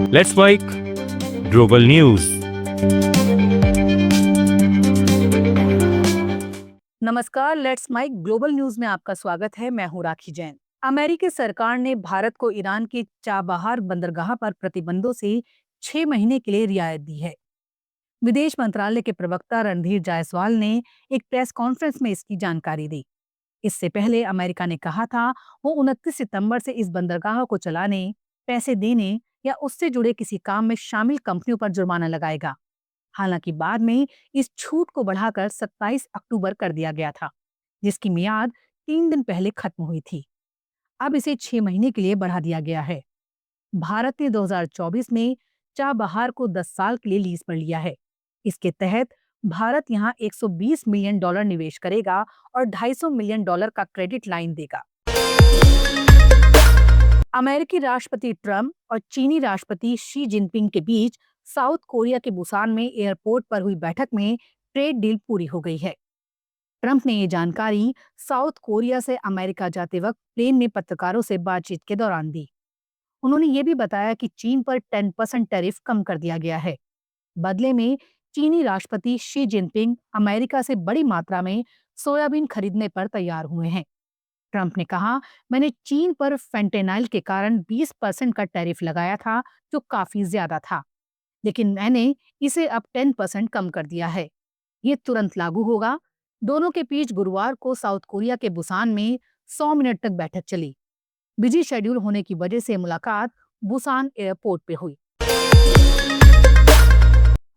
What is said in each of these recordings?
Let's Mic Global News. नमस्कार, Let's Mic Global News में आपका स्वागत है। मैं हूं राखी जैन। अमेरिकी सरकार ने भारत को ईरान की चाबहार बंदरगाह पर प्रतिबंधों से 6 महीने के लिए रियायत दी है। विदेश मंत्रालय के प्रवक्ता रणधीर जायसवाल ने एक प्रेस कॉन्फ्रेंस में इसकी जानकारी दी। इससे पहले अमेरिका ने कहा था वो 29 सितंबर से इस बंदरगाह को चलाने, पैसे देने या उससे जुड़े किसी काम में शामिल कंपनियों पर जुर्माना लगाएगा। हालांकि बाद में इस छूट को बढ़ाकर 27 अक्टूबर कर दिया गया था, जिसकी मियाद 3 दिन पहले खत्म हुई थी। अब इसे 6 महीने के लिए बढ़ा दिया गया है। भारत ने 2024 में चाबहार को 10 साल के लिए लीज पर लिया है। इसके तहत भारत यहां $120 मिलियन निवेश करेगा और $250 मिलियन का क्रेडिट लाइन देगा। अमेरिकी राष्ट्रपति ट्रंप और चीनी राष्ट्रपति शी जिनपिंग के बीच साउथ कोरिया के बुसान में एयरपोर्ट पर हुई बैठक में ट्रेड डील पूरी हो गई है। ट्रंप ने ये जानकारी साउथ कोरिया से अमेरिका जाते वक्त प्लेन में पत्रकारों से बातचीत के दौरान दी। उन्होंने ये भी बताया कि चीन पर 10% टैरिफ कम कर दिया गया है। बदले में चीनी राष्ट्रपति शी जिनपिंग अमेरिका से बड़ी मात्रा में सोयाबीन खरीदने पर तैयार हुए हैं। ट्रंप ने कहा, मैंने चीन पर फेंटेनाइल के कारण 20% का टैरिफ लगाया था, जो काफी ज्यादा था, लेकिन मैंने इसे अब 10% कम कर दिया है। ये तुरंत लागू होगा। दोनों के बीच गुरुवार को साउथ कोरिया के बुसान में 100 मिनट तक बैठक चली। बिजी शेड्यूल होने की वजह से मुलाकात बुसान एयरपोर्ट पे हुई।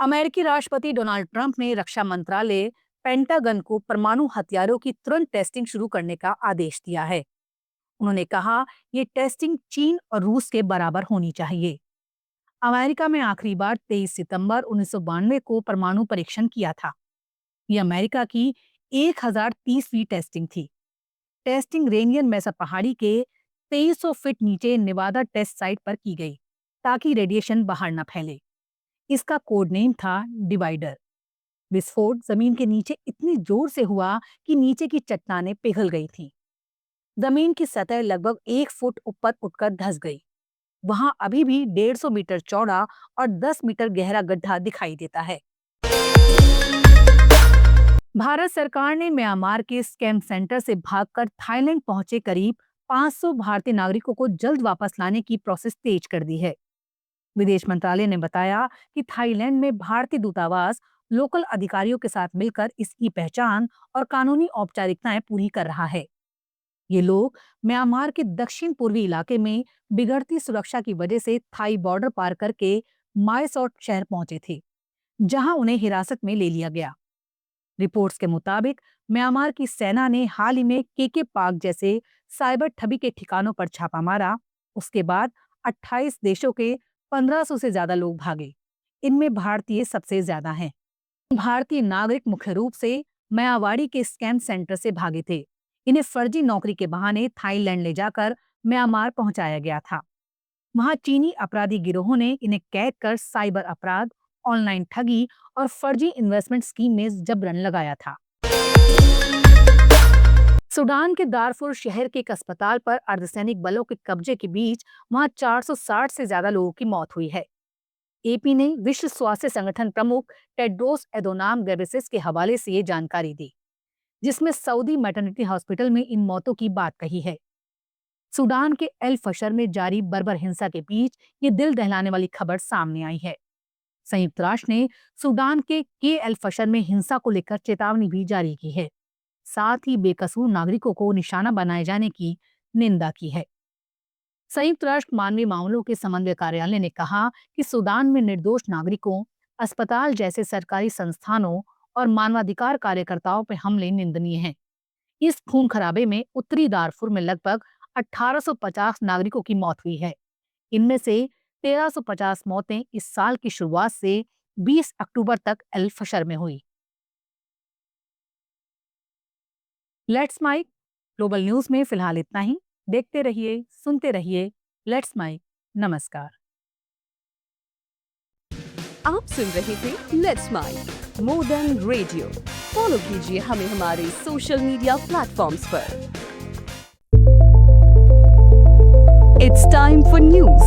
अमेरिकी राष्ट्रपति डोनाल्ड ट्रंप ने रक्षा मंत्रालय पेंटागन को परमाणु हथियारों की तुरंत टेस्टिंग शुरू करने का आदेश दिया है। उन्होंने कहा, ये टेस्टिंग चीन और रूस के बराबर होनी चाहिए। अमेरिका में आखिरी बार 23 सितंबर 1992 को परमाणु परीक्षण किया था। ये अमेरिका की 1030वीं टेस्टिंग थी। टेस्टिंग रेनियन मेसा पहाड़ी के 2300 फीट नीचे नेवादा टेस्ट साइट पर की गई, ताकि रेडिएशन बाहर न फैले। इसका कोड नेम था डिवाइडर। विस्फोट जमीन के नीचे इतनी जोर से हुआ कि नीचे की चट्टानें पिघल गई थीं। जमीन की सतह लगभग 1 फुट ऊपर उठकर धंस गई। वहां अभी भी 150 मीटर चौड़ा और 10 मीटर गहरा गड्ढा दिखाई देता है। भारत सरकार ने म्यांमार के स्कैम सेंटर से भागकर थाईलैंड पहुंचे करीब 500 भारतीय नागरिकों को जल्द वापस लाने की प्रोसेस तेज कर दी है। विदेश मंत्रालय ने बताया कि थाईलैंड में भारतीय दूतावास लोकल अधिकारियों के साथ मिलकर इसकी पहचान और कानूनी औपचारिकताएं पूरी कर रहा है। ये लोग म्यांमार के दक्षिण पूर्वी इलाके में बिगड़ती सुरक्षा की वजह से थाई बॉर्डर पार करके मायसॉट शहर पहुंचे थे, जहां उन्हें हिरासत में ले लिया गया। रिपोर्ट्स के मुताबिक म्यांमार की सेना ने हाल ही में केके पार्क जैसे साइबर ठगी के ठिकानों पर छापा मारा। उसके बाद 28 देशों के 1500 से ज्यादा लोग भागे। इनमें भारतीय सबसे ज्यादा हैं। भारतीय नागरिक मुख्य रूप से मायावाड़ी के स्कैम सेंटर से भागे थे। इन्हें फर्जी नौकरी के बहाने थाईलैंड ले जाकर म्यांमार पहुंचाया गया था। वहां चीनी अपराधी गिरोहों ने इन्हें कैद कर साइबर अपराध, ऑनलाइन ठगी और फर्जी इन्वेस्टमेंट स्कीम में जबरन लगाया था। सूडान के दारफुर शहर के एक अस्पताल पर अर्धसैनिक बलों के कब्जे के बीच वहां 460 से ज्यादा लोगों की मौत हुई है। एपी ने विश्व स्वास्थ्य संगठन प्रमुख टेड्रोस एडोनाम गेब्रेयेसस के हवाले से ये जानकारी दी, जिसमें सऊदी मैटरनिटी हॉस्पिटल में इन मौतों की बात कही है। सूडान के एल फशर में जारी बर्बर हिंसा के बीच ये दिल दहलाने वाली खबर सामने आई है। संयुक्त राष्ट्र ने सूडान के एल फशर में हिंसा को लेकर चेतावनी भी जारी की है। साथ ही बेकसूर नागरिकों को निशाना बनाए जाने की निंदा की है। संयुक्त राष्ट्र मानवीय मामलों के समन्वय कार्यालय ने कहा कि सूडान में निर्दोष नागरिकों, अस्पताल जैसे सरकारी संस्थानों और मानवाधिकार कार्यकर्ताओं पर हमले निंदनीय हैं। इस खून खराबे में उत्तरी दारफुर में लगभग 1850 नागरिकों की मौत हुई है। इनमें से 1350 मौतें इस साल की शुरुआत से 20 अक्टूबर तक एल फशर में हुई। लेट्स माइक ग्लोबल न्यूज में फिलहाल इतना ही। देखते रहिए, सुनते रहिए लेट्स माइक। नमस्कार। आप सुन रहे थे Let's Mic more than radio. Follow कीजिए हमें हमारे सोशल मीडिया प्लेटफॉर्म्स पर। It's time for news.